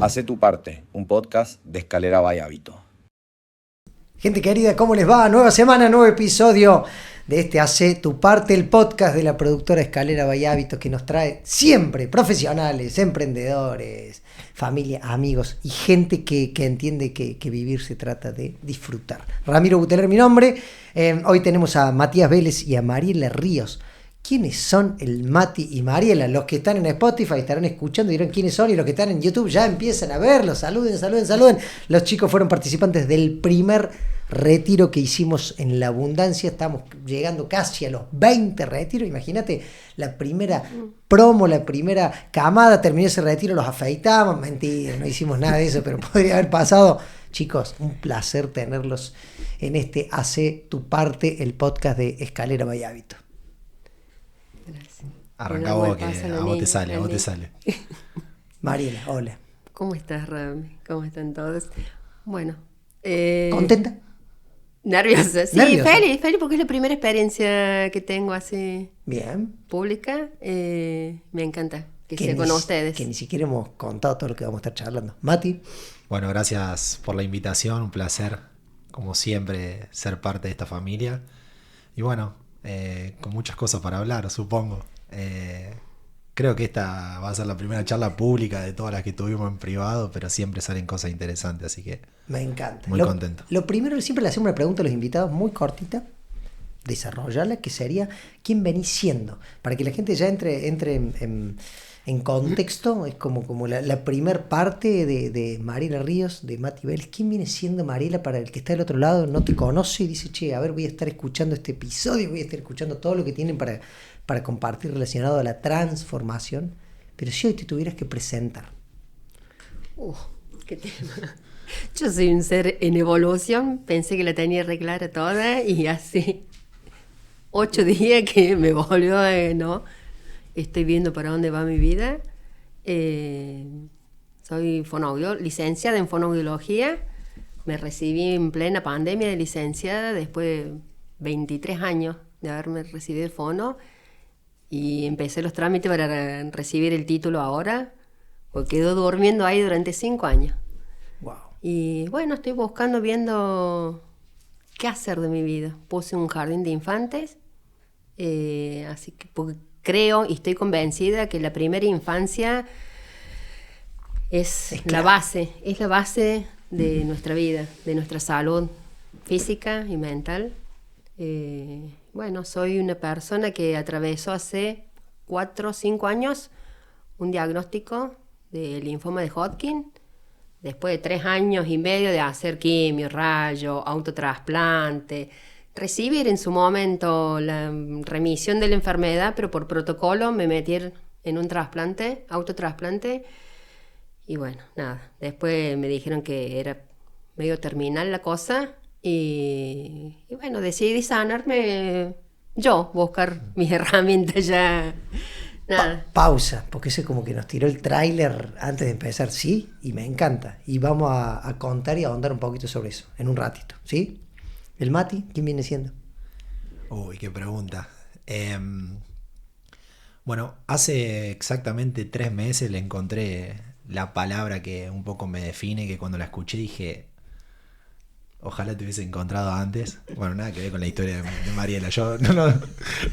Hacé tu parte, un podcast de Escalera by Hábito. Gente querida, ¿cómo les va? Nueva semana, nuevo episodio de este Hacé tu parte, el podcast de la productora Escalera by Hábito, que nos trae siempre profesionales, emprendedores, familia, amigos y gente que entiende que vivir se trata de disfrutar. Ramiro Buteler, mi nombre. Hoy tenemos a Matías Vélez y a Mariela Ríos. ¿Quiénes son el Mati y Mariela? Los que están en Spotify estarán escuchando y dirán quiénes son, y los que están en YouTube ya empiezan a verlos. Saluden. Los chicos fueron participantes del primer retiro que hicimos en La Abundancia. Estamos llegando casi a los 20 retiros. Imagínate, la primera promo, la primera camada, terminó ese retiro, los afeitamos. Mentira, no hicimos nada de eso, pero podría haber pasado. Chicos, un placer tenerlos en este Hacé tu parte, el podcast de Escalera by Hábito. Arranca vos, que a vos te sale. Mariela, hola. ¿Cómo estás, Rami? ¿Cómo están todos? Bueno. ¿Contenta? Nerviosa, sí. ¿Nerviosa? Feliz porque es la primera experiencia que tengo así Bien. pública. Me encanta que sea con ustedes. Que ni siquiera hemos contado todo lo que vamos a estar charlando. Mati. Bueno, gracias por la invitación, un placer, como siempre, ser parte de esta familia. Y bueno, con muchas cosas para hablar, supongo. Creo que esta va a ser la primera charla pública de todas las que tuvimos en privado, pero siempre salen cosas interesantes, así que Me encanta. muy contento. Lo primero, siempre le hacemos una pregunta a los invitados muy cortita, desarrollarla, que sería ¿quién venís siendo? Para que la gente ya entre en contexto. Es como la primer parte de Mariela Ríos, de Mati Vélez. ¿Quién viene siendo Mariela para el que está del otro lado, no te conoce y dice, che, a ver, voy a estar escuchando este episodio, voy a estar escuchando todo lo que tienen para compartir relacionado a la transformación? Pero si hoy te tuvieras que presentar. Qué tema. Yo soy un ser en evolución. Pensé que la tenía re clara toda y hace 8 días que me volvió no. Estoy viendo para dónde va mi vida. Soy licenciada en fonoaudiología. Me recibí en plena pandemia de licenciada después de 23 años de haberme recibido el fono. Y empecé los trámites para recibir el título ahora, porque quedó durmiendo ahí durante 5 años. Wow. Y bueno, estoy viendo qué hacer de mi vida. Puse un jardín de infantes, así que porque creo y estoy convencida que la primera infancia es la base de nuestra vida, de nuestra salud física y mental. Bueno, soy una persona que atravesó hace 4 o 5 años un diagnóstico de linfoma de Hodgkin, después de 3 años y medio de hacer quimio, rayo, autotrasplante, recibir en su momento la remisión de la enfermedad, pero por protocolo me metí en un autotrasplante, y bueno, nada, después me dijeron que era medio terminal la cosa. Y bueno, decidí sanarme yo, buscar mis herramientas ya. Nada. Pausa, porque ese como que nos tiró el tráiler antes de empezar, ¿sí? Y me encanta. Y vamos a contar y a ahondar un poquito sobre eso en un ratito, ¿sí? ¿El Mati? ¿Quién viene siendo? Uy, qué pregunta. Bueno, hace exactamente 3 meses le encontré la palabra que un poco me define, que cuando la escuché dije... Ojalá te hubiese encontrado antes. Bueno, nada que ver con la historia de Mariela. Yo la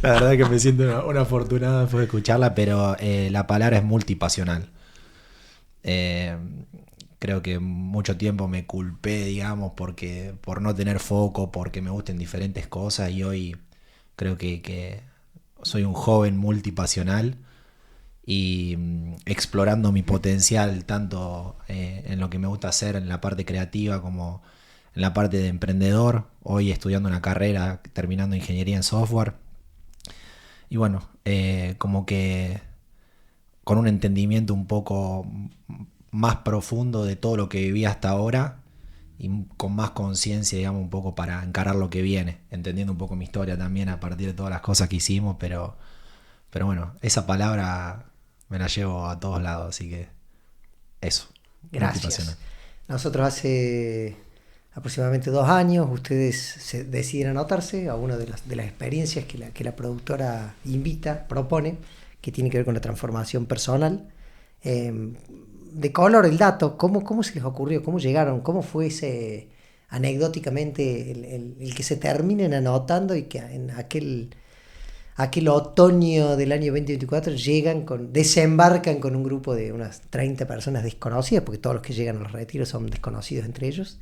verdad que me siento una afortunada después de escucharla, pero la palabra es multipasional. Creo que mucho tiempo me culpé, digamos, por no tener foco, porque me gusten diferentes cosas, y hoy creo que soy un joven multipasional y explorando mi potencial tanto en lo que me gusta hacer en la parte creativa como en la parte de emprendedor, hoy estudiando una carrera, terminando ingeniería en software. Y bueno, como que con un entendimiento un poco más profundo de todo lo que viví hasta ahora y con más conciencia, digamos, un poco para encarar lo que viene, entendiendo un poco mi historia también a partir de todas las cosas que hicimos, pero bueno, esa palabra me la llevo a todos lados, así que eso. Gracias. Nosotros hace aproximadamente 2 años, ustedes se deciden anotarse a una de las experiencias que la productora propone, que tiene que ver con la transformación personal. de color el dato, ¿cómo se les ocurrió? ¿Cómo llegaron? ¿Cómo fue ese, anecdóticamente, el que se terminen anotando y que en aquel otoño del año 2024 desembarcan con un grupo de unas 30 personas desconocidas, porque todos los que llegan a los retiros son desconocidos entre ellos?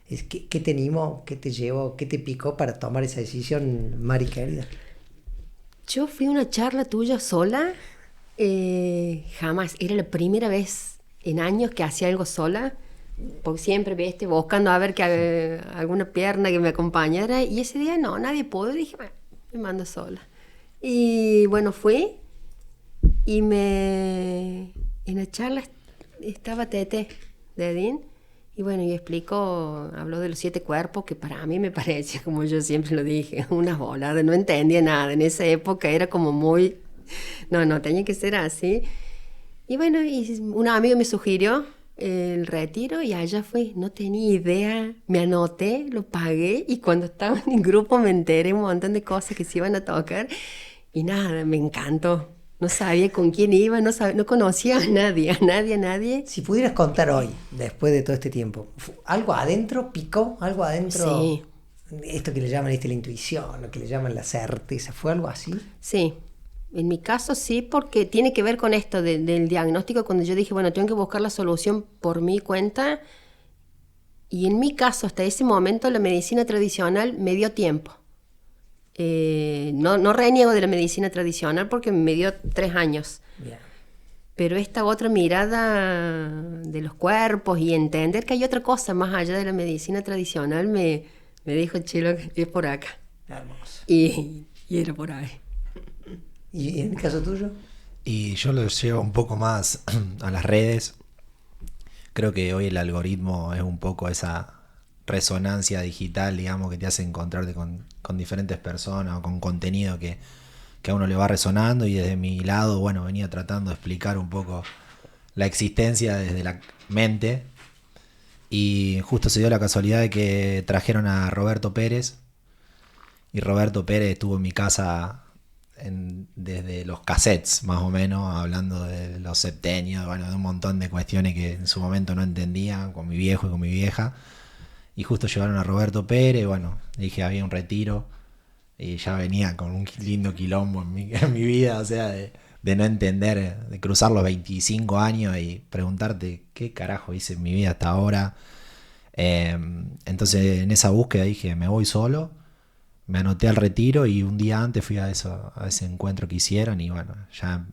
¿Qué te animó, qué te llevó, qué te picó para tomar esa decisión, Mari querida? Yo fui a una charla tuya sola, jamás, era la primera vez en años que hacía algo sola, porque siempre buscando a ver que alguna pierna que me acompañara, y ese día no, nadie pudo, dije, bueno, me mando sola. Y bueno, fui, y en la charla estaba Tete de Edín, y bueno, y habló de los 7 cuerpos, que para mí me parecía, como yo siempre lo dije, unas boladas, no entendía nada. En esa época era como muy... No, tenía que ser así. Y bueno, y un amigo me sugirió el retiro y allá fui. No tenía idea, me anoté, lo pagué y cuando estaba en el grupo me enteré un montón de cosas que se iban a tocar y nada, me encantó. No sabía con quién iba, no conocía a nadie. Si pudieras contar hoy, después de todo este tiempo, ¿algo adentro picó? ¿Algo adentro? Sí. Esto que le llaman la intuición, lo que le llaman la certeza, ¿fue algo así? Sí, en mi caso sí, porque tiene que ver con esto del diagnóstico, cuando yo dije, bueno, tengo que buscar la solución por mi cuenta. Y en mi caso, hasta ese momento, la medicina tradicional me dio tiempo. No reniego de la medicina tradicional porque me dio 3 años. Bien. Pero esta otra mirada de los cuerpos y entender que hay otra cosa más allá de la medicina tradicional me dijo, Chilo, es por acá. Hermoso. Y era por ahí. ¿Y en el caso tuyo? Y yo lo llevo un poco más a las redes. Creo que hoy el algoritmo es un poco esa resonancia digital, digamos, que te hace encontrarte con diferentes personas o con contenido que a uno le va resonando, y desde mi lado, bueno, venía tratando de explicar un poco la existencia desde la mente, y justo se dio la casualidad de que trajeron a Roberto Pérez, y Roberto Pérez estuvo en mi casa desde los cassettes, más o menos, hablando de los septenios, bueno, de un montón de cuestiones que en su momento no entendía, con mi viejo y con mi vieja. Y justo llevaron a Roberto Pérez, bueno, dije, había un retiro y ya venía con un lindo quilombo en mi vida, o sea, de no entender, de cruzar los 25 años y preguntarte qué carajo hice en mi vida hasta ahora. Entonces en esa búsqueda dije, me voy solo, me anoté al retiro y un día antes fui a ese encuentro que hicieron y bueno, ya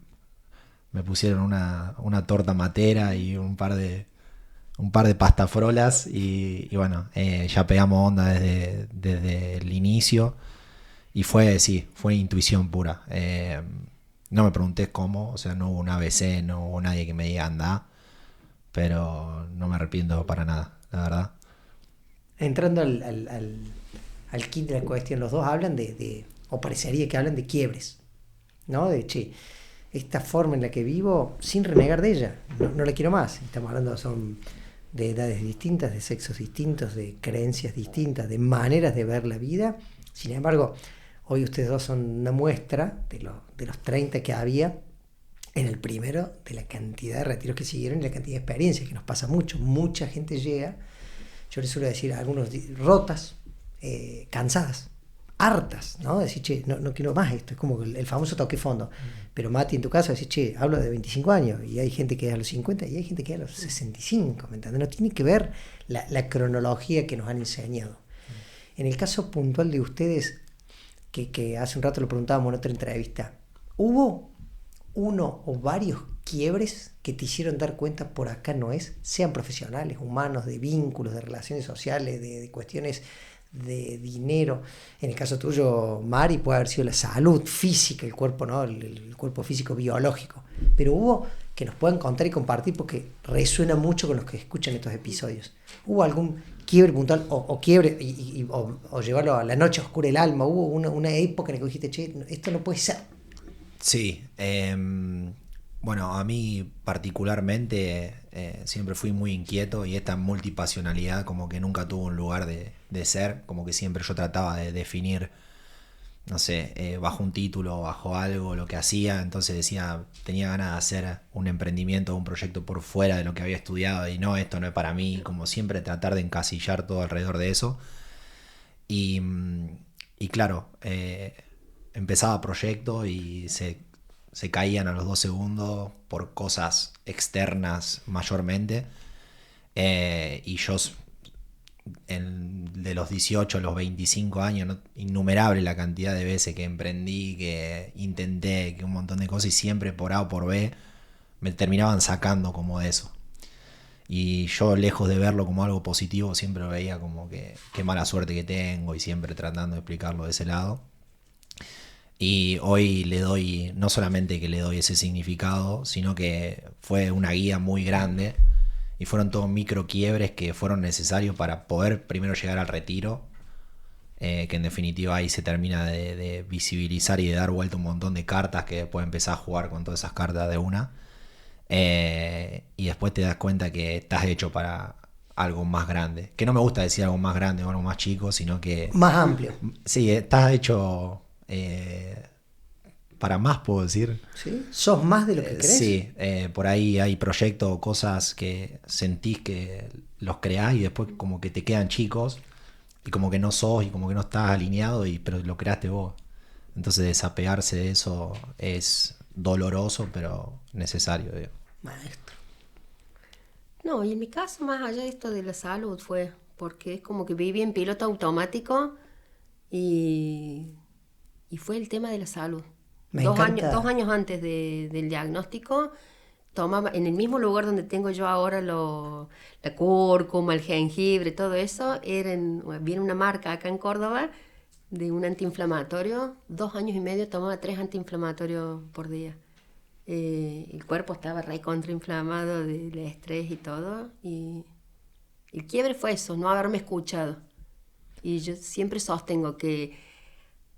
me pusieron una torta matera y un par de pastafrolas y bueno, ya pegamos onda desde el inicio y fue intuición pura. No me pregunté cómo, o sea, no hubo un ABC, no hubo nadie que me diga anda, pero no me arrepiento para nada, la verdad. Entrando al kit de la cuestión, los dos hablan o parecería que hablan de quiebres, ¿no? De, esta forma en la que vivo, sin renegar de ella, no la quiero más. Estamos hablando, son de edades distintas, de sexos distintos, de creencias distintas, de maneras de ver la vida. Sin embargo, hoy ustedes dos son una muestra de los 30 que había en el primero, de la cantidad de retiros que siguieron y la cantidad de experiencias, que nos pasa mucho. Mucha gente llega, yo les suelo decir a algunos, rotas, cansadas, hartas, ¿no? Decir, no quiero más esto, es como el famoso toque fondo. Pero Mati, en tu caso, decir, hablo de 25 años y hay gente que es a los 50 y hay gente que es a los 65, ¿me entiendes? No tiene que ver la cronología que nos han enseñado. En el caso puntual de ustedes, que hace un rato lo preguntábamos en otra entrevista, ¿hubo uno o varios quiebres que te hicieron dar cuenta por acá no es? Sean profesionales, humanos, de vínculos, de relaciones sociales, de cuestiones de dinero. En el caso tuyo, Mari, puede haber sido la salud física, el cuerpo, ¿no? El cuerpo físico biológico. Pero hubo que nos puedan contar y compartir porque resuena mucho con los que escuchan estos episodios. ¿Hubo algún quiebre puntual o quiebre o llevarlo a la noche oscura del alma? ¿Hubo una época en la que dijiste, esto no puede ser? Sí, bueno, a mí particularmente siempre fui muy inquieto y esta multipasionalidad como que nunca tuvo un lugar de ser, como que siempre yo trataba de definir no sé, bajo un título, bajo algo, lo que hacía, entonces decía, tenía ganas de hacer un emprendimiento, un proyecto por fuera de lo que había estudiado y no, esto no es para mí, como siempre tratar de encasillar todo alrededor de eso. Y, y claro, empezaba proyecto y se caían a los 2 segundos por cosas externas mayormente. Y yo de los 18 a los 25 años, ¿no? Innumerable la cantidad de veces que emprendí, que intenté, que un montón de cosas, y siempre por A o por B me terminaban sacando como de eso. Y yo, lejos de verlo como algo positivo, siempre lo veía como que qué mala suerte que tengo, y siempre tratando de explicarlo de ese lado. Y hoy le doy, no solamente que le doy ese significado, sino que fue una guía muy grande y fueron todos micro quiebres que fueron necesarios para poder primero llegar al retiro, que en definitiva ahí se termina de visibilizar y de dar vuelta un montón de cartas, que después empezás a jugar con todas esas cartas de una, y después te das cuenta que estás hecho para algo más grande, que no me gusta decir algo más grande o algo más chico, sino que más amplio. Sí, estás hecho para más, puedo decir. ¿Sí? ¿Sos más de lo que crees? Sí, por ahí hay proyectos o cosas que sentís que los creás y después como que te quedan chicos y como que no sos y como que no estás alineado, pero lo creaste vos. Entonces desapegarse de eso es doloroso, pero necesario, digo. Maestro. No, y en mi caso, más allá de esto de la salud, fue porque es como que viví en piloto automático y fue el tema de la salud. Me 2 años antes del diagnóstico, tomaba en el mismo lugar donde tengo yo ahora la cúrcuma, el jengibre, todo eso, viene una marca acá en Córdoba de un antiinflamatorio. 2 años y medio tomaba 3 antiinflamatorios por día. El cuerpo estaba recontrainflamado del estrés y todo, y el quiebre fue eso, no haberme escuchado. Y yo siempre sostengo que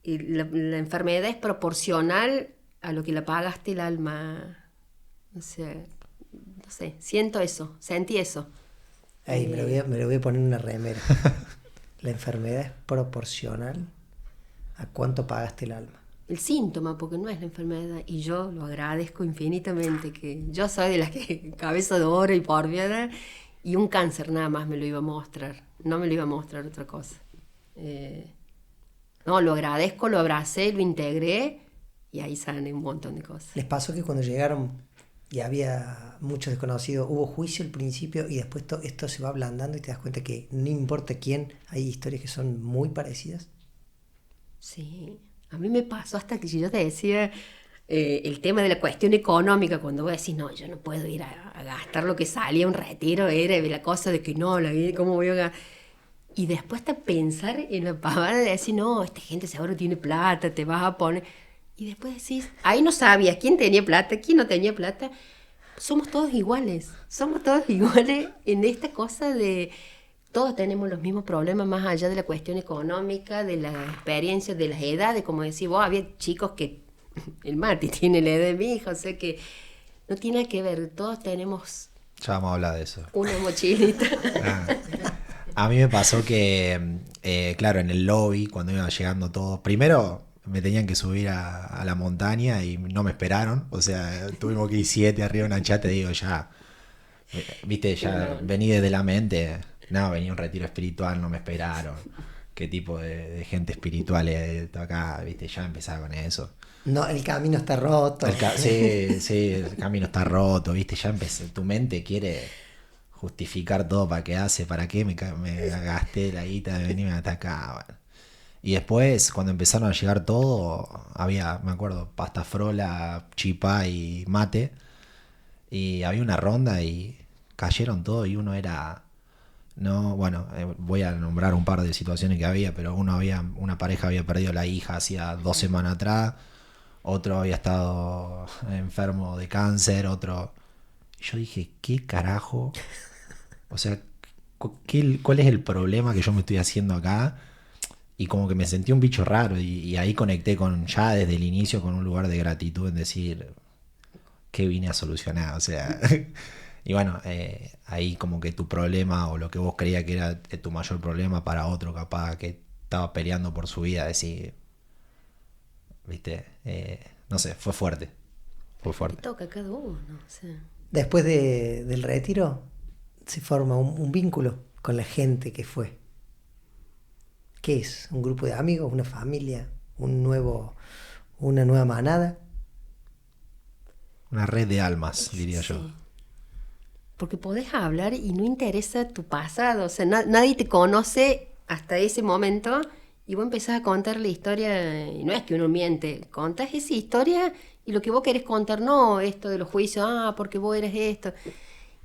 la enfermedad es proporcional a lo que le pagaste el alma. O sea, no sé, siento eso, sentí eso. Ey, me lo voy a poner en una remera. La enfermedad es proporcional a cuánto pagaste el alma. El síntoma, porque no es la enfermedad, y yo lo agradezco infinitamente, que yo soy de las que cabeza de oro y por vida, y un cáncer nada más me lo iba a mostrar, no me lo iba a mostrar otra cosa. No, lo agradezco, lo abracé, lo integré, y ahí sané un montón de cosas. ¿Les pasó que cuando llegaron y había muchos desconocidos, hubo juicio al principio y después esto se va ablandando y te das cuenta que no importa quién, hay historias que son muy parecidas? Sí, a mí me pasó hasta que yo te decía el tema de la cuestión económica, cuando vos decís, no, yo no puedo ir a gastar lo que salía un retiro, era la cosa de que no, la vida, ¿cómo voy a gastar? Y después hasta pensar en la pavada de decir, no, esta gente seguro tiene plata, te vas a poner... Y después decís, ahí no sabías quién tenía plata, quién no tenía plata. Somos todos iguales en esta cosa de... Todos tenemos los mismos problemas, más allá de la cuestión económica, de la experiencia, de las edades. Como decís vos, había chicos que... El Mati tiene la edad de mi hija, o sea que no tiene nada que ver. Todos tenemos... Ya vamos a hablar de eso. Una mochilita. A mí me pasó que, claro, en el lobby, cuando iban llegando todos, primero me tenían que subir a la montaña y no me esperaron. O sea, tuvimos que ir 7 arriba de una chata y digo, ya, viste, ya vení desde la mente. No, venía un retiro espiritual, no me esperaron. ¿Qué tipo de gente espiritual es acá? Viste, ya empezaba con eso. No, el camino está roto. Sí, el camino está roto, viste, ya empecé. Tu mente quiere justificar todo para qué hace, para qué me gasté la guita de venirme hasta acá. Bueno. Y después, cuando empezaron a llegar todo, había, me acuerdo, pasta frola, chipá y mate. Y había una ronda y cayeron todos y uno era... No, bueno, voy a nombrar un par de situaciones que había, pero una pareja había perdido la hija hacía 2 semanas atrás, otro había estado enfermo de cáncer, otro... Y yo dije, ¿qué carajo? O sea, ¿cuál es el problema que yo me estoy haciendo acá? Y como que me sentí un bicho raro y ahí conecté ya desde el inicio con un lugar de gratitud en decir, ¿qué vine a solucionar? O sea... Y bueno, ahí como que tu problema o lo que vos creías que era tu mayor problema para otro capaz que estaba peleando por su vida, decir, ¿viste? No sé, fue fuerte. Fue Te fuerte. toca a cada uno, o sea. Después del retiro se forma un vínculo con la gente que fue. ¿Qué es? ¿Un grupo de amigos? ¿Una familia? ¿Una nueva manada? Una red de almas, diría Sí. yo. Porque podés hablar y no interesa tu pasado, o sea, nadie te conoce hasta ese momento y vos empezás a contar la historia, y no es que uno miente, contás esa historia y lo que vos querés contar, no esto de los juicios, porque vos eres esto,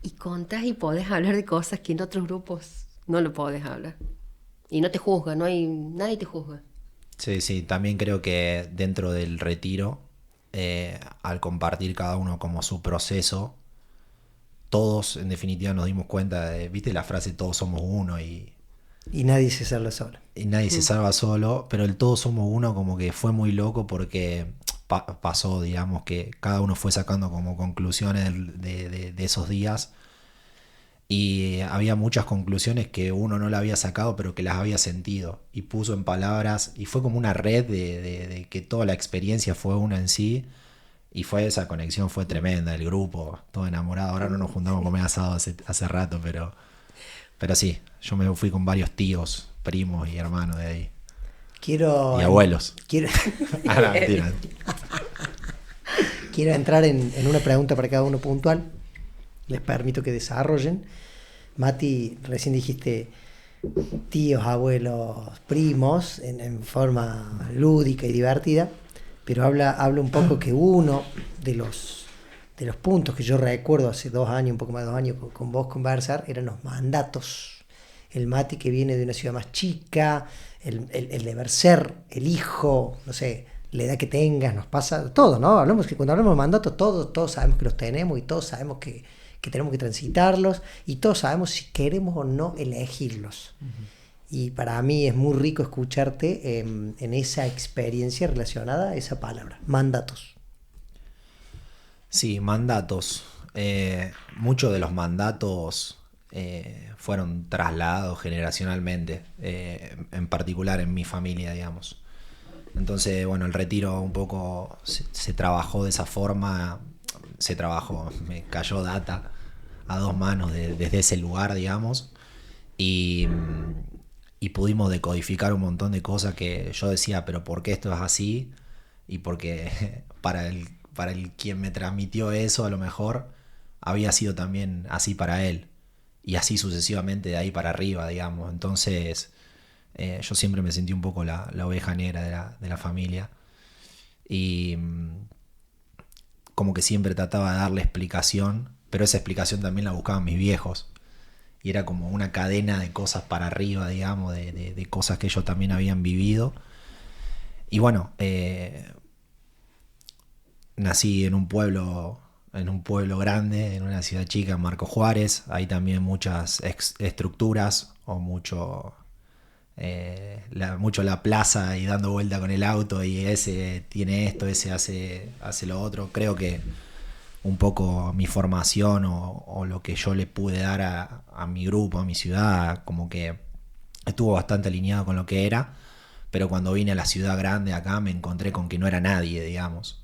y contás y podés hablar de cosas que en otros grupos no lo podés hablar. Y no te juzga, nadie te juzga. Sí, sí, también creo que dentro del retiro, al compartir cada uno como su proceso, todos en definitiva nos dimos cuenta de, viste la frase todos somos uno y nadie se salva solo. nadie se salva solo, pero el todos somos uno como que fue muy loco porque pasó, digamos, que cada uno fue sacando como conclusiones de esos días y había muchas conclusiones que uno no la había sacado pero que las había sentido y puso en palabras y fue como una red de que toda la experiencia fue una en sí. Y esa conexión fue tremenda, el grupo, todo enamorado. Ahora no nos juntamos a comer asado hace rato, pero sí, yo me fui con varios tíos, primos y hermanos de ahí. Quiero... Y abuelos. Quiero, No, mentira. quiero entrar en una pregunta para cada uno puntual. Les permito que desarrollen. Mati, recién dijiste tíos, abuelos, primos, en forma lúdica y divertida. Pero habla un poco que uno de los puntos que yo recuerdo hace 2 años, un poco más de 2 años, con vos conversar, eran los mandatos. El Mati que viene de una ciudad más chica, el deber ser, el hijo, no sé, la edad que tengas, nos pasa todo, ¿no? Hablamos que cuando hablamos de mandatos, todos sabemos que los tenemos y todos sabemos que tenemos que transitarlos y todos sabemos si queremos o no elegirlos. Y para mí es muy rico escucharte en esa experiencia relacionada a esa palabra, mandatos. Sí, mandatos. Muchos de los mandatos fueron trasladados generacionalmente, en particular en mi familia, digamos. Entonces, bueno, el retiro un poco se trabajó de esa forma, me cayó data a 2 manos desde ese lugar, digamos, y pudimos decodificar un montón de cosas que yo decía, pero ¿por qué esto es así? Y porque para el quien me transmitió eso, a lo mejor había sido también así para él. Y así sucesivamente de ahí para arriba, digamos. Entonces, yo siempre me sentí un poco la oveja negra de la familia. Y como que siempre trataba de darle explicación, pero esa explicación también la buscaban mis viejos. Y era como una cadena de cosas para arriba, digamos, de cosas que ellos también habían vivido. Y bueno, nací en un pueblo grande, en una ciudad chica, en Marcos Juárez. Hay también muchas estructuras o mucho la plaza y dando vuelta con el auto y ese tiene esto, ese hace lo otro. Creo que un poco mi formación o lo que yo le pude dar a mi grupo, a mi ciudad, como que estuvo bastante alineado con lo que era, pero cuando vine a la ciudad grande acá me encontré con que no era nadie, digamos.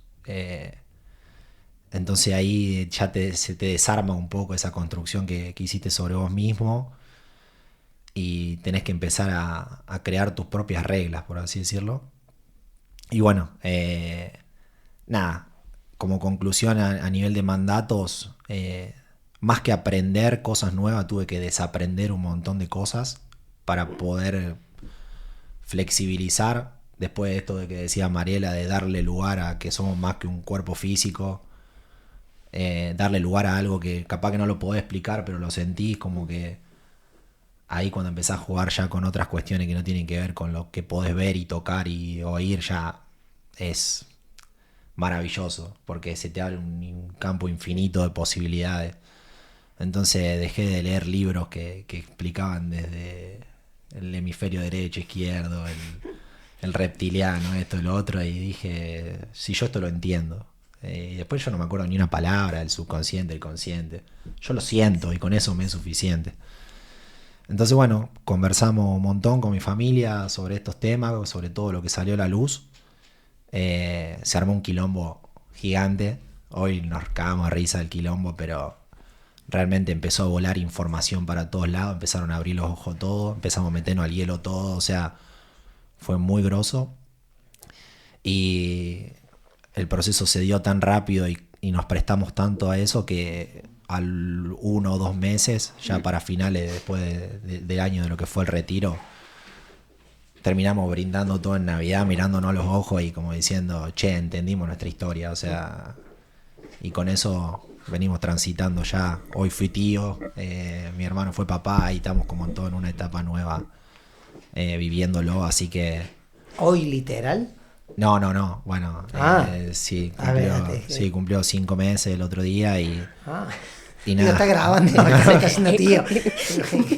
Entonces ahí ya se te desarma un poco esa construcción que hiciste sobre vos mismo y tenés que empezar a crear tus propias reglas, por así decirlo. Y bueno, nada, como conclusión a nivel de mandatos, más que aprender cosas nuevas, tuve que desaprender un montón de cosas para poder flexibilizar después de esto de que decía Mariela, de darle lugar a que somos más que un cuerpo físico, darle lugar a algo que capaz que no lo podés explicar, pero lo sentís, como que ahí cuando empezás a jugar ya con otras cuestiones que no tienen que ver con lo que podés ver y tocar y oír, ya es maravilloso, porque se te abre un campo infinito de posibilidades. Entonces dejé de leer libros que explicaban desde el hemisferio derecho, izquierdo, el reptiliano, esto y lo otro, y dije, si yo esto lo entiendo. Y después yo no me acuerdo ni una palabra del subconsciente, el consciente. Yo lo siento y con eso me es suficiente. Entonces, bueno, conversamos un montón con mi familia sobre estos temas, sobre todo lo que salió a la luz. Se armó un quilombo gigante. Hoy nos cagamos de risa del quilombo, pero realmente empezó a volar información para todos lados. Empezaron a abrir los ojos todos, empezamos a meternos al hielo todo. O sea, fue muy grosso. Y el proceso se dio tan rápido y nos prestamos tanto a eso que al 1 o 2 meses, ya para finales después del año de lo que fue el retiro, terminamos brindando todo en Navidad, mirándonos a los ojos y como diciendo, che, entendimos nuestra historia. O sea, y con eso venimos transitando ya. Hoy fui tío, mi hermano fue papá y estamos como en todo en una etapa nueva, viviéndolo, así que... ¿Hoy literal? No, bueno, sí, cumplió 5 meses el otro día y Digo, nada. está grabando, está haciendo tío.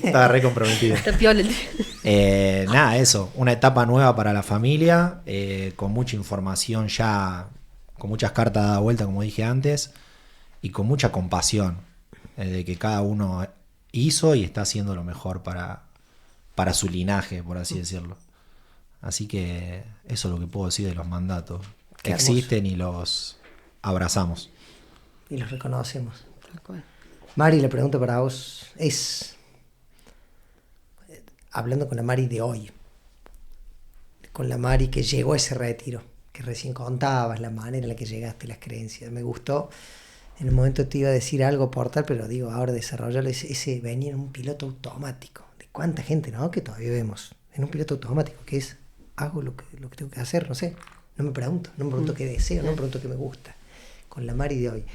Estaba re comprometido. Está piola el tío. Nada, eso, una etapa nueva para la familia, con mucha información ya, con muchas cartas dadas vuelta, como dije antes, y con mucha compasión, de que cada uno hizo y está haciendo lo mejor para su linaje, por así decirlo. Así que eso es lo que puedo decir de los mandatos. Qué Existen y los abrazamos. Y los reconocemos. Tal cual. Mari, la pregunta para vos es, hablando con la Mari de hoy, con la Mari que llegó a ese retiro, que recién contabas, la manera en la que llegaste, las creencias, me gustó. En un momento te iba a decir algo, aportar, pero digo, ahora desarrollarlo, ese venir en un piloto automático. De cuánta gente, ¿no? Que todavía vemos en un piloto automático, que es, hago lo que tengo que hacer, no sé. No me pregunto qué deseo, no me pregunto qué me gusta. Con la Mari de hoy,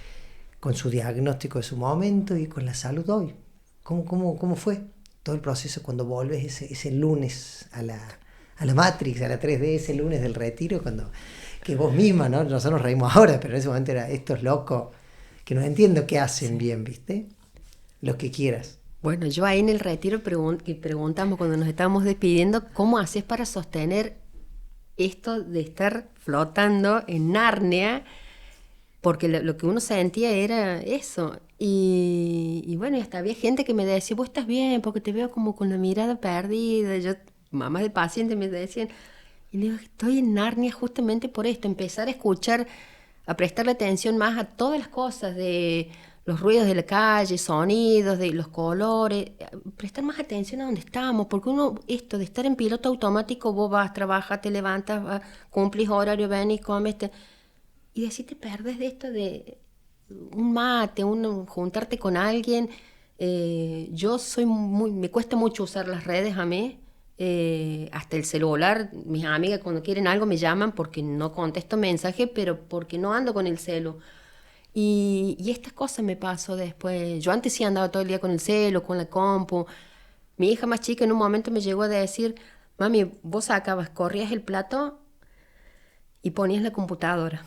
con su diagnóstico de su momento y con la salud de hoy. ¿Cómo fue todo el proceso cuando volves ese lunes a la Matrix, a la 3D, ese lunes del retiro, cuando que vos misma, ¿no? Nosotros nos reímos ahora, pero en ese momento era estos locos que no entiendo qué hacen bien, ¿viste? Lo que quieras. Bueno, yo ahí en el retiro preguntamos cuando nos estábamos despidiendo, ¿cómo haces para sostener esto de estar flotando en Narnia? Porque lo que uno sentía era eso. Y bueno, y hasta había gente que me decía, vos estás bien, porque te veo como con la mirada perdida. Yo, mamás de pacientes me decían, y le digo, estoy en Narnia justamente por esto, empezar a escuchar, a prestarle atención más a todas las cosas, de los ruidos de la calle, sonidos, de los colores, prestar más atención a donde estamos, porque uno, esto de estar en piloto automático, vos vas, trabajas, te levantas, cumplís horario, venís, comes, y decís, te perdes de esto de un mate, juntarte con alguien. Yo soy me cuesta mucho usar las redes a mí, hasta el celular. Mis amigas cuando quieren algo me llaman porque no contesto mensajes, pero porque no ando con el celu. Y estas cosas me pasó después. Yo antes sí andaba todo el día con el celu, con la compu. Mi hija más chica en un momento me llegó a decir, mami, vos sacabas, corrías el plato y ponías la computadora.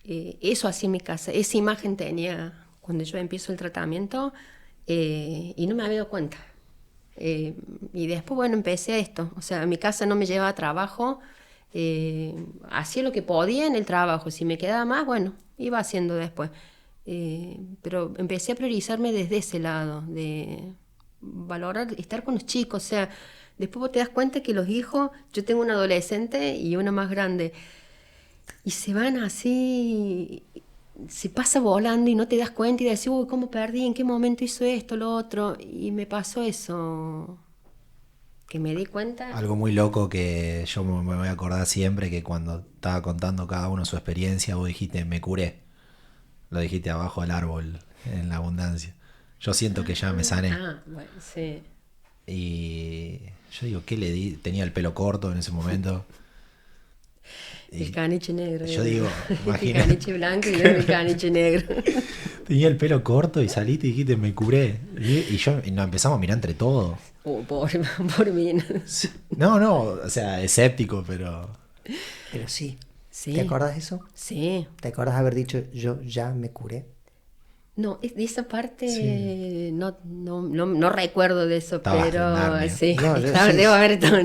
Eso hacía en mi casa, esa imagen tenía cuando yo empiezo el tratamiento, y no me había dado cuenta. Y después, bueno, empecé a esto. O sea, mi casa no me llevaba a trabajo, hacía lo que podía en el trabajo. Si me quedaba más, bueno, iba haciendo después. Pero empecé a priorizarme desde ese lado, de valorar, estar con los chicos. O sea, después vos te das cuenta que los hijos, yo tengo una adolescente y una más grande, y se van así, se pasa volando y no te das cuenta y decís, uy, ¿cómo perdí? ¿En qué momento hizo esto, lo otro? Y me pasó eso, que me di cuenta. Algo muy loco que yo me voy a acordar siempre, que cuando estaba contando cada uno su experiencia, vos dijiste, me curé. Lo dijiste abajo del árbol, en la abundancia. Yo siento que ya me sané. Bueno, sí. Y yo digo, ¿qué le di? Tenía el pelo corto en ese momento. El caniche negro. Yo digo, imagínate. El caniche blanco y el caniche negro. Tenía el pelo corto y saliste y dijiste, me curé. Y nos empezamos a mirar entre todos. Por mí. No, o sea, escéptico, pero... Pero sí. Sí. ¿Te acordás de eso? Sí. ¿Te acordás de haber dicho, yo ya me curé? No, de esa parte Sí. no recuerdo de eso, Estabas en pero Narnia. sí, No, yo sí. debo haber estado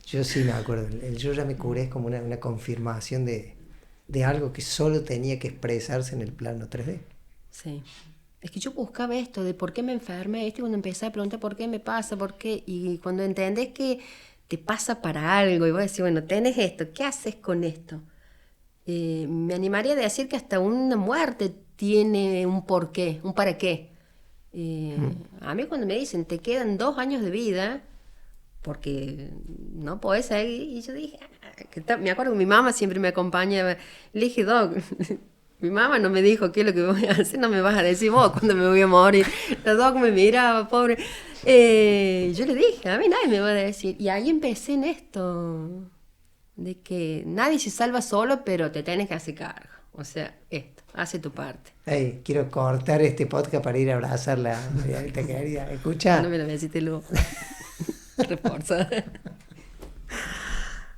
Yo sí me acuerdo. El yo ya me curé es como una confirmación de algo que solo tenía que expresarse en el plano 3D. Sí. Es que yo buscaba esto de por qué me enfermé, cuando empecé a preguntar por qué me pasa, por qué, y cuando entendés que te pasa para algo y vos decís, bueno, tenés esto, ¿qué haces con esto? Me animaría a decir que hasta una muerte tiene un porqué, un para qué. A mí cuando me dicen, te quedan 2 años de vida, porque no podés seguir, y yo dije, me acuerdo que mi mamá siempre me acompañaba, le dije, Doc, mi mamá no me dijo qué es lo que voy a hacer, no me vas a decir vos cuando me voy a morir. La Doc me miraba, pobre. Yo le dije, a mí nadie me va a decir. Y ahí empecé en esto, de que nadie se salva solo, pero te tenés que hacer cargo. O sea, esto, hace tu parte. Hey, quiero cortar este podcast para ir a abrazarla, Margarita querida. Escucha. No me lo deciste luego. Reforzada.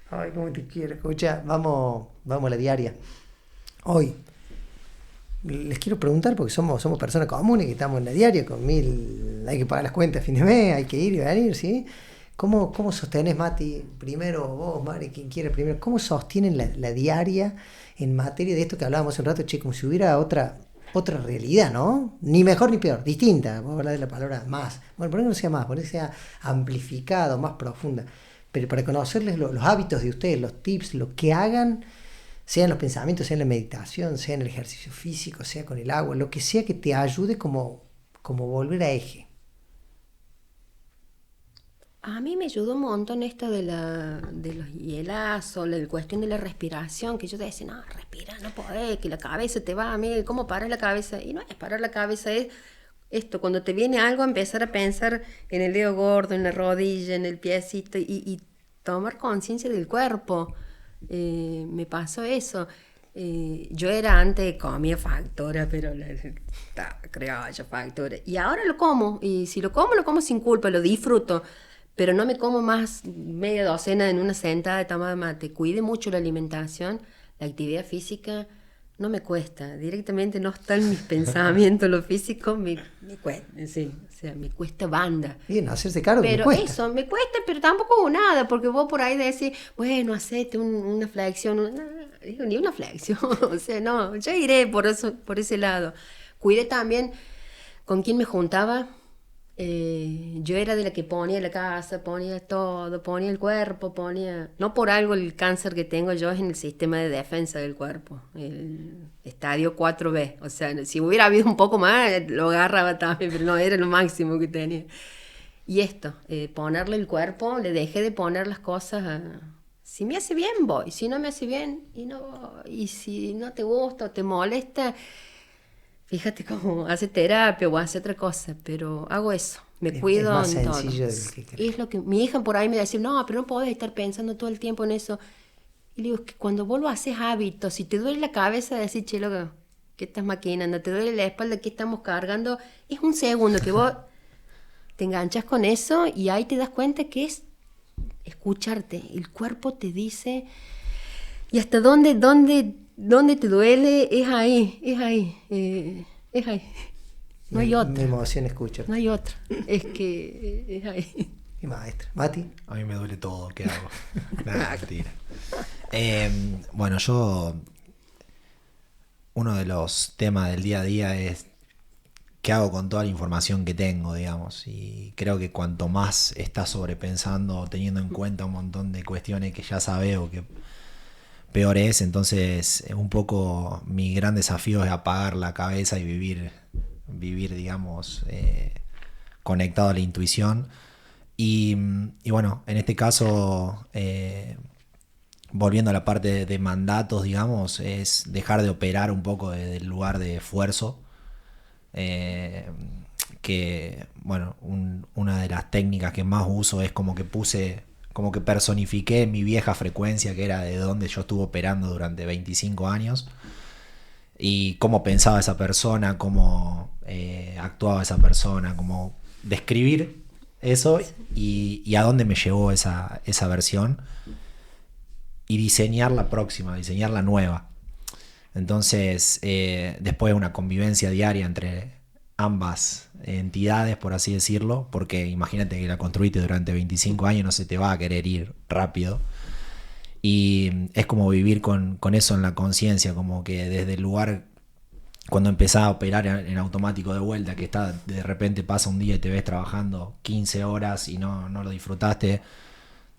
Ay, cómo te quiero. Escucha, vamos a la diaria. Hoy les quiero preguntar, porque somos personas comunes que estamos en la diaria con hay que pagar las cuentas a fin de mes, hay que ir y venir, ¿sí? ¿Cómo sostenés, Mati, primero vos, Mari, quien quiera primero, cómo sostienen la diaria en materia de esto que hablábamos hace un rato, che, como si hubiera otra realidad, ¿no? Ni mejor ni peor, distinta, vos hablás de la palabra más, bueno, por ahí no sea más, por ahí sea amplificado, más profunda, pero para conocerles los hábitos de ustedes, los tips, lo que hagan, sea en los pensamientos, sea en la meditación, sea en el ejercicio físico, sea con el agua, lo que sea que te ayude como volver a eje. A mí me ayudó un montón esto de los hielazos, la cuestión de la respiración, que yo te decía, no, respira, no podés, que la cabeza te va a mí, ¿cómo paras la cabeza? Y no es parar la cabeza, es esto, cuando te viene algo, empezar a pensar en el dedo gordo, en la rodilla, en el piecito, y tomar conciencia del cuerpo. Me pasó eso. Yo era antes, comía factura, pero criolla, factura. Y ahora lo como, y si lo como sin culpa, lo disfruto. Pero no me como más media docena en una sentada de tama de mate. Cuide mucho la alimentación, la actividad física no me cuesta. Directamente no está en mis pensamientos lo físico, me cuesta, sí. O sea, me cuesta banda. Bien, hacerse cargo pero me cuesta. Eso, me cuesta, pero tampoco hago nada, porque vos por ahí decís, bueno, hacete una flexión. No, digo, ni una flexión. O sea, no, yo iré por ese lado. Cuidé también con quién me juntaba. Yo era de la que ponía la casa, ponía todo, ponía el cuerpo, no por algo el cáncer que tengo yo es en el sistema de defensa del cuerpo, el estadio 4B, o sea, si hubiera habido un poco más lo agarraba también, pero no, era lo máximo que tenía. Y esto, ponerle el cuerpo, le dejé de poner las cosas si me hace bien voy, si no me hace bien y si no te gusta o te molesta, fíjate cómo hace terapia o hace otra cosa, pero hago eso, me cuido es más en todo. sencillo del que crees. Es lo que mi hija por ahí me decía, no, pero no podés estar pensando todo el tiempo en eso. Y le digo, es que cuando vos lo haces hábito, si te duele la cabeza, decís, che, loco, ¿qué estás maquinando? ¿Te duele la espalda? ¿Qué estamos cargando? Es un segundo que vos te enganchas con eso y ahí te das cuenta que es escucharte. El cuerpo te dice, y hasta dónde te duele, es ahí. No hay otra. Me emociona escuchar. No hay otra. Es que es ahí. Mi maestra. Mati. A mí me duele todo, ¿qué hago? Nada, mentira. Bueno, uno de los temas del día a día es qué hago con toda la información que tengo, digamos. Y creo que cuanto más estás sobrepensando, teniendo en cuenta un montón de cuestiones que ya sabes o que peor es, entonces un poco mi gran desafío es apagar la cabeza y vivir digamos, conectado a la intuición. Y bueno, en este caso, volviendo a la parte de mandatos, digamos, es dejar de operar un poco desde el lugar de esfuerzo. Que, bueno, una de las técnicas que más uso es como que personifiqué mi vieja frecuencia, que era de donde yo estuve operando durante 25 años. Y cómo pensaba esa persona, cómo actuaba esa persona, cómo describir eso y a dónde me llevó esa versión y diseñar la próxima, diseñar la nueva. Entonces, después una convivencia diaria entre ambas entidades, por así decirlo, porque imagínate que la construiste durante 25 años, no se te va a querer ir rápido. Y es como vivir con eso en la conciencia, como que desde el lugar, cuando empezás a operar en automático de vuelta, que de repente pasa un día y te ves trabajando 15 horas y no lo disfrutaste,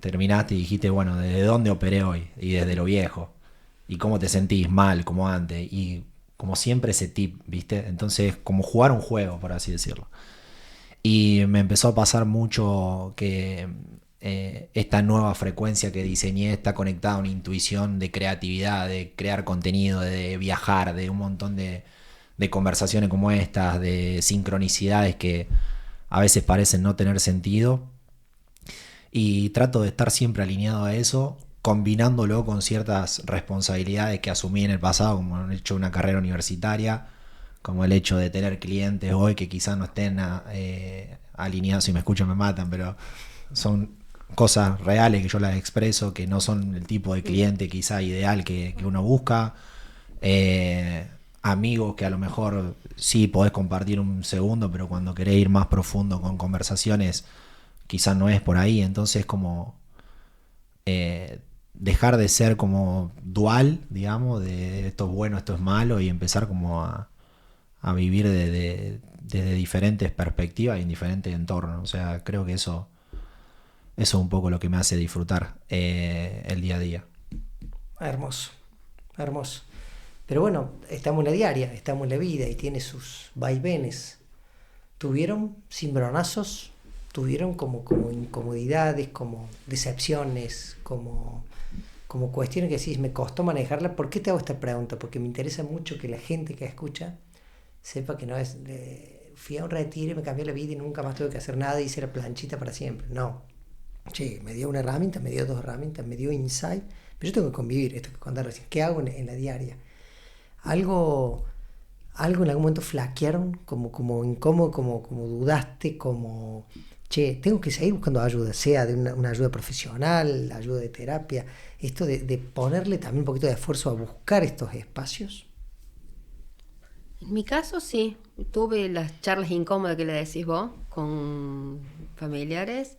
terminaste y dijiste, bueno, ¿desde dónde operé hoy? Y desde lo viejo. ¿Y cómo te sentís? Mal, como antes. Y como siempre ese tip, ¿viste? Entonces, como jugar un juego, por así decirlo. Y me empezó a pasar mucho que esta nueva frecuencia que diseñé está conectada a una intuición de creatividad, de crear contenido, de viajar, de un montón de conversaciones como estas, de sincronicidades que a veces parecen no tener sentido. Y trato de estar siempre alineado a eso, combinándolo con ciertas responsabilidades que asumí en el pasado, como el hecho de una carrera universitaria, como el hecho de tener clientes hoy que quizás no estén alineados. Si me escuchan me matan, pero son cosas reales que yo las expreso, que no son el tipo de cliente quizá ideal que uno busca. Amigos que a lo mejor sí podés compartir un segundo, pero cuando querés ir más profundo con conversaciones quizás no es por ahí. Entonces como dejar de ser como dual, digamos, de esto es bueno, esto es malo, y empezar como a vivir desde diferentes perspectivas y en diferentes entornos. O sea, creo que eso es un poco lo que me hace disfrutar el día a día. Hermoso, hermoso. Pero bueno, estamos en la diaria, estamos en la vida y tiene sus vaivenes. ¿Tuvieron cimbronazos? ¿Tuvieron como incomodidades, como decepciones, como cuestiones que decís, me costó manejarla? ¿Por qué te hago esta pregunta? Porque me interesa mucho que la gente que escucha sepa que no es fui a un retiro y me cambió la vida y nunca más tuve que hacer nada y hice la planchita para siempre. No. Che, me dio una herramienta, me dio dos herramientas, me dio insight, pero yo tengo que convivir, esto que contar recién. ¿Qué hago en la diaria? Algo en algún momento flaquearon, como incómodo, como dudaste, como, che, tengo que seguir buscando ayuda, sea de una ayuda profesional, ayuda de terapia, esto de ponerle también un poquito de esfuerzo a buscar estos espacios. En mi caso sí, tuve las charlas incómodas que le decís vos con familiares.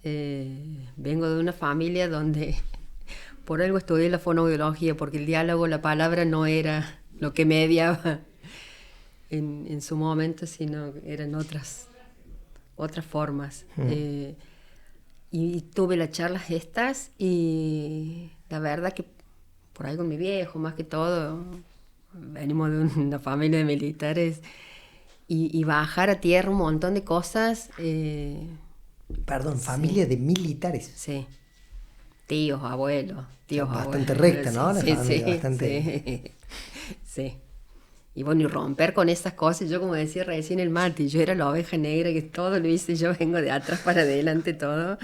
Vengo de una familia donde por algo estudié la fonoaudiología, porque el diálogo, la palabra no era lo que mediaba en su momento, sino eran otras formas. Y tuve las charlas estas y la verdad que por ahí con mi viejo, más que todo, venimos de una familia de militares, y bajar a tierra un montón de cosas. Perdón, familia de militares. Sí. Tíos, abuelos. Bastante recta, ¿no? Sí, La familia, bastante... Sí. Y bueno, y romper con esas cosas. Yo, como decía recién el Mati, yo era la oveja negra que todo lo hice, yo vengo de atrás para adelante, todo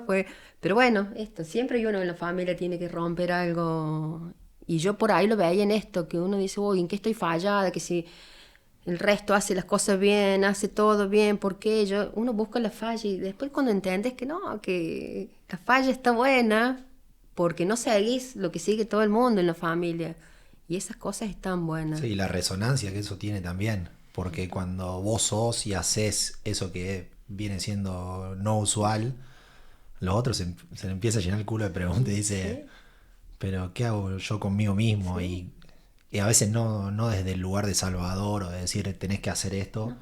fue... Pero bueno, esto, siempre uno en la familia tiene que romper algo. Y yo por ahí lo veía en esto, que uno dice, uy, ¿en qué estoy fallada? Que si el resto hace las cosas bien, hace todo bien, ¿por qué? Uno busca la falla y después cuando entiendes que no, que la falla está buena, porque no seguís lo que sigue todo el mundo en la familia. Y esas cosas están buenas. Sí, la resonancia que eso tiene también, porque cuando vos sos y haces eso que viene siendo no usual, los otros se le empieza a llenar el culo de preguntas y dice, ¿sí? Pero ¿qué hago yo conmigo mismo? Sí. Y a veces no desde el lugar de salvador o de decir tenés que hacer esto, no.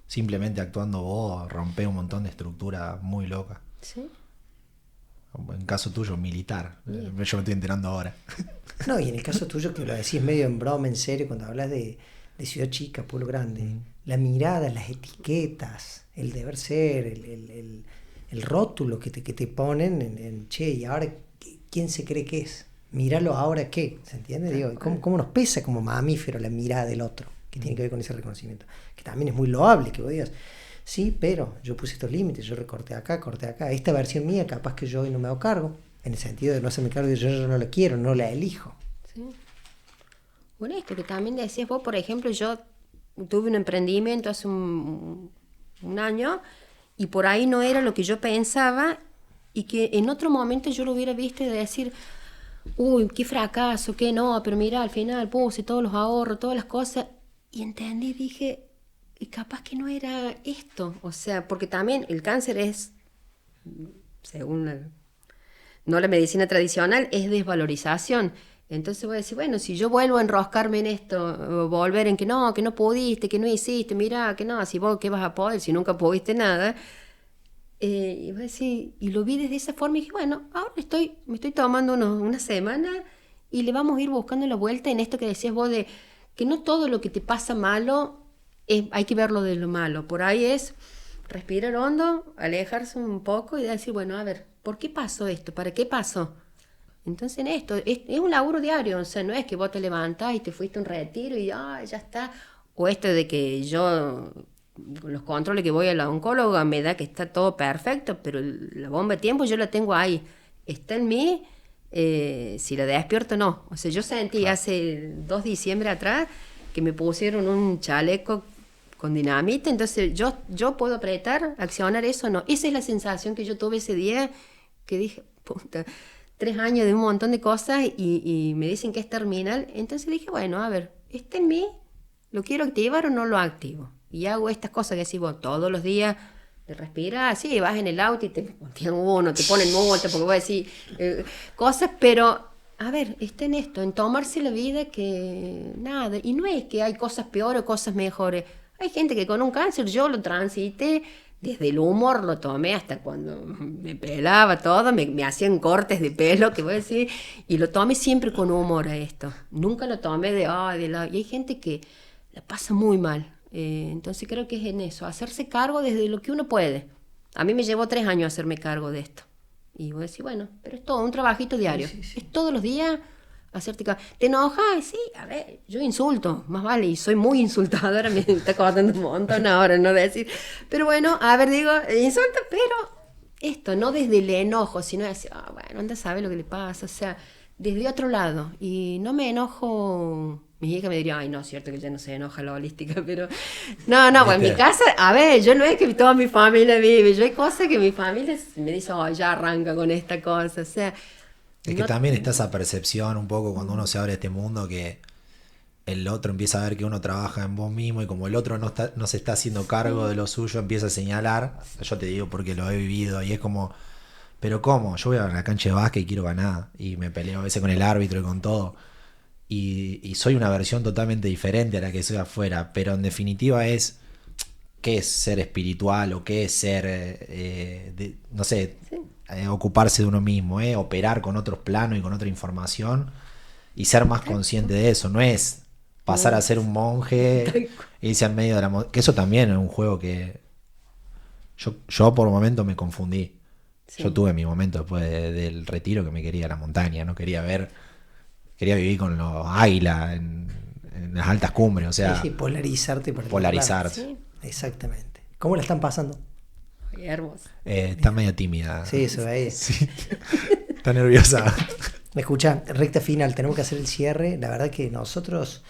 Simplemente actuando vos rompés un montón de estructura muy loca. Sí. En caso tuyo, militar. Bien. Yo me estoy enterando ahora. No, y en el caso tuyo, que lo decís medio en broma, en serio, cuando hablas de ciudad chica, pueblo grande, la mirada, las etiquetas, el deber ser, el rótulo que te ponen en che, y ahora, ¿quién se cree que es? Míralo ahora, ¿qué? ¿Se entiende? Digo, ¿cómo nos pesa como mamífero la mirada del otro? Que tiene que ver con ese reconocimiento. Que también es muy loable que vos digas, sí, pero yo puse estos límites, yo recorté acá, corté acá. Esta versión mía, capaz que yo hoy no me hago cargo, en el sentido de no hacerme cargo de yo no la quiero, no la elijo. Sí. Bueno, esto que también decías vos, por ejemplo, yo tuve un emprendimiento hace un año y por ahí no era lo que yo pensaba, y que en otro momento yo lo hubiera visto de decir, uy, qué fracaso, qué no, pero mira, al final puse todos los ahorros, todas las cosas, y entendí, dije, y capaz que no era esto, o sea, porque también el cáncer es, según no la medicina tradicional, es desvalorización. Entonces voy a decir, bueno, si yo vuelvo a enroscarme en esto, volver en que no pudiste, que no hiciste, mira, que no, si vos qué vas a poder, si nunca pudiste nada, Y voy a decir, y lo vi desde esa forma y dije, bueno, ahora me estoy tomando una semana y le vamos a ir buscando la vuelta en esto que decías vos de que no todo lo que te pasa malo hay que verlo de lo malo. Por ahí es respirar hondo, alejarse un poco y decir, bueno, a ver, ¿por qué pasó esto? ¿Para qué pasó? Entonces en esto, es un laburo diario, o sea, no es que vos te levantás y te fuiste a un retiro y ya está. O esto de que yo, con los controles que voy a la oncóloga, me da que está todo perfecto, pero la bomba de tiempo yo la tengo ahí. Está en mí, si la despierto no. O sea, yo sentí hace 2 diciembre atrás que me pusieron un chaleco con dinamita, entonces yo puedo apretar, accionar eso, no. Esa es la sensación que yo tuve ese día, que dije, puta, 3 años de un montón de cosas y me dicen que es terminal. Entonces dije, bueno, a ver, ¿está en mí? ¿Lo quiero activar o no lo activo? Y hago estas cosas que decís vos todos los días, te respiras, sí, vas en el auto y te ponen multa porque vos decís cosas, pero a ver, está en esto, en tomarse la vida que nada, y no es que hay cosas peores o cosas mejores. Hay gente que con un cáncer, yo lo transité, desde el humor lo tomé hasta cuando me pelaba todo, me hacían cortes de pelo, que voy a decir, y lo tomé siempre con humor a esto. Nunca lo tomé y hay gente que la pasa muy mal. Entonces creo que es en eso, hacerse cargo desde lo que uno puede. A mí me llevó 3 años hacerme cargo de esto. Y voy a decir, bueno, pero es todo un trabajito diario. Sí. Es todos los días hacerte cargo. ¿Te enojas? Sí, a ver, yo insulto, más vale, y soy muy insultadora, me está costando un montón ahora no decir. Pero bueno, a ver, digo, insulto, pero esto, no desde el enojo, sino decir, bueno, anda, sabe lo que le pasa, o sea, desde otro lado. Y no me enojo. Mi hija me diría, ay, no, es cierto que ya no se enoja la holística, pero... No, bueno, en mi casa, a ver, yo no es que toda mi familia vive, yo hay cosas que mi familia me dice, ya arranca con esta cosa, o sea... Es que también está esa percepción un poco cuando uno se abre a este mundo que el otro empieza a ver que uno trabaja en vos mismo y como el otro no se está haciendo cargo de lo suyo, empieza a señalar. Yo te digo porque lo he vivido y es como, pero ¿cómo? Yo voy a la cancha de básquet y quiero ganar y me peleo a veces con el árbitro y con todo. Y soy una versión totalmente diferente a la que soy afuera, pero en definitiva es qué es ser espiritual o qué es ser, no sé, ocuparse de uno mismo, operar con otros planos y con otra información y ser más consciente de eso. No es pasar a ser un monje e irse al medio de la... Que eso también es un juego que yo por un momento me confundí. Sí. Yo tuve mi momento después del retiro que me quería a la montaña, no quería ver... Quería vivir con los águilas en las altas cumbres, o sea... Sí, polarizarte. Polarizarte. Sí, exactamente. ¿Cómo la están pasando? Hermosa. Está medio tímida. Sí, eso ahí. Sí. Está nerviosa. Me escucha, recta final, tenemos que hacer el cierre. La verdad que nosotros,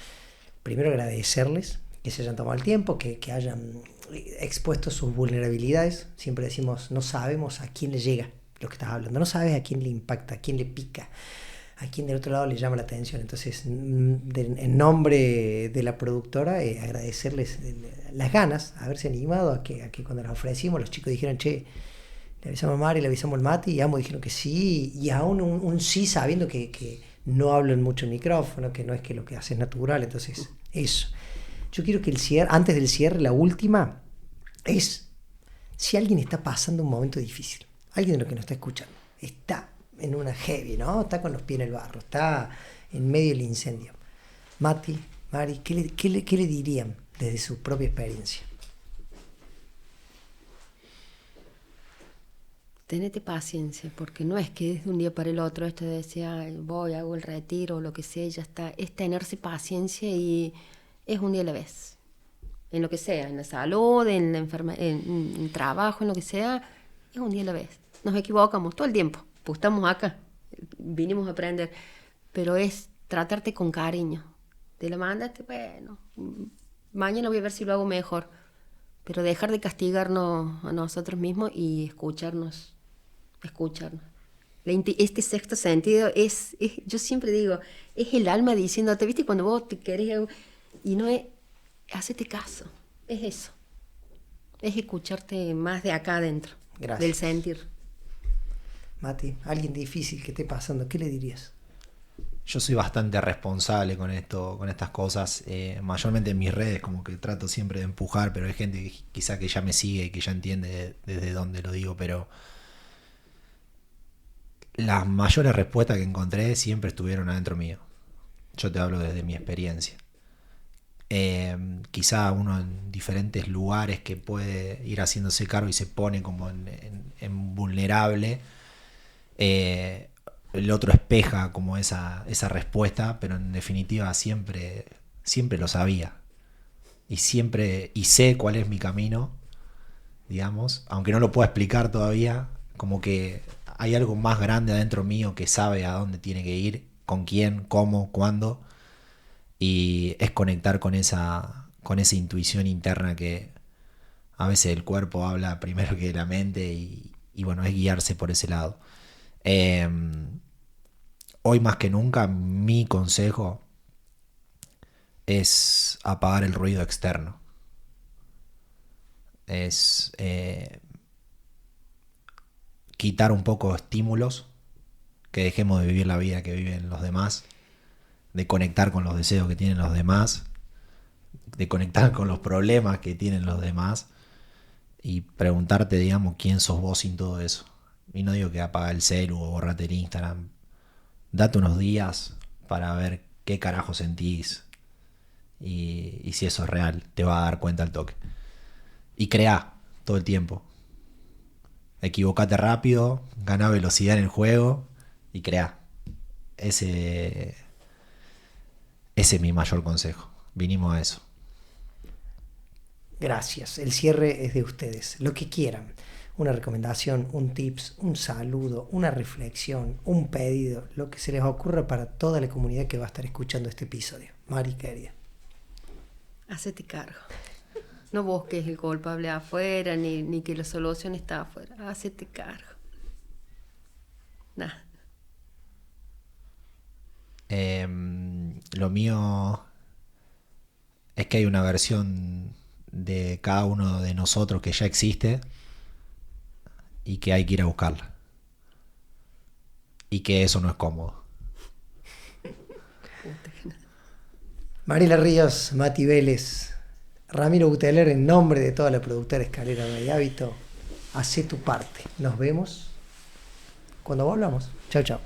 primero agradecerles que se hayan tomado el tiempo, que hayan expuesto sus vulnerabilidades. Siempre decimos, no sabemos a quién le llega lo que estás hablando, no sabes a quién le impacta, a quién le pica, a quien del otro lado le llama la atención. Entonces, en nombre de la productora, agradecerles las ganas, haberse animado a que cuando nos ofrecimos, los chicos dijeron, che, le avisamos a Mari, le avisamos al Mati, y ambos dijeron que sí, y aún un sí sabiendo que no hablan mucho en micrófono, que no es que lo que hace es natural. Entonces, eso. Yo quiero que el cierre, antes del cierre, la última, es si alguien está pasando un momento difícil, alguien de los que nos está escuchando, está en una heavy, ¿no? Está con los pies en el barro, está en medio del incendio. Mati, Mari, ¿qué le dirían desde su propia experiencia? Tenete paciencia, porque no es que desde un día para el otro esto de decir, voy, hago el retiro o lo que sea, ya está. Es tenerse paciencia y es un día a la vez. En lo que sea, en la salud, en la en el trabajo, en lo que sea, es un día a la vez. Nos equivocamos todo el tiempo. Pues estamos acá, vinimos a aprender, pero es tratarte con cariño. Te lo mandaste, bueno, mañana voy a ver si lo hago mejor, pero dejar de castigarnos a nosotros mismos y escucharnos. Este sexto sentido es, yo siempre digo, es el alma diciéndote, ¿viste? Cuando vos te querés, y no es, hacete caso, es eso, es escucharte más de acá adentro. Gracias. Del sentir. Mati, alguien difícil que esté pasando, ¿qué le dirías? Yo soy bastante responsable con esto, con estas cosas. Mayormente en mis redes como que trato siempre de empujar, pero hay gente que quizá que ya me sigue y que ya entiende desde dónde lo digo, pero las mayores respuestas que encontré siempre estuvieron adentro mío. Yo te hablo desde mi experiencia. Quizá uno en diferentes lugares que puede ir haciéndose cargo y se pone como en vulnerable, el otro espeja como esa respuesta, pero en definitiva siempre lo sabía y sé cuál es mi camino, digamos, aunque no lo pueda explicar todavía, como que hay algo más grande adentro mío que sabe a dónde tiene que ir, con quién, cómo, cuándo, y es conectar con esa intuición interna que a veces el cuerpo habla primero que la mente y bueno, es guiarse por ese lado. Hoy más que nunca mi consejo es apagar el ruido externo. Es quitar un poco de estímulos, que dejemos de vivir la vida que viven los demás, de conectar con los deseos que tienen los demás, de conectar con los problemas que tienen los demás y preguntarte, digamos, quién sos vos sin todo eso. Y no digo que apaga el celu o borrate el Instagram. Date unos días para ver qué carajo sentís y si eso es real, te va a dar cuenta al toque. Y creá todo el tiempo. Equivocate rápido, ganá velocidad en el juego y creá. Ese es mi mayor consejo. Vinimos a eso. Gracias. El cierre es de ustedes. Lo que quieran. Una recomendación, un tips, un saludo, una reflexión, un pedido, lo que se les ocurra para toda la comunidad que va a estar escuchando este episodio. Mari, querida. Hacete cargo. No busques el culpable afuera, ni que la solución está afuera. Hacete cargo. Nada. Lo mío es que hay una versión de cada uno de nosotros que ya existe y que hay que ir a buscarla. Y que eso no es cómodo. Mariela Ríos, Mati Vélez, Ramiro Buteler, en nombre de toda la productora Escalera Vallavito, hacé tu parte. Nos vemos cuando volvamos. Chau, chau.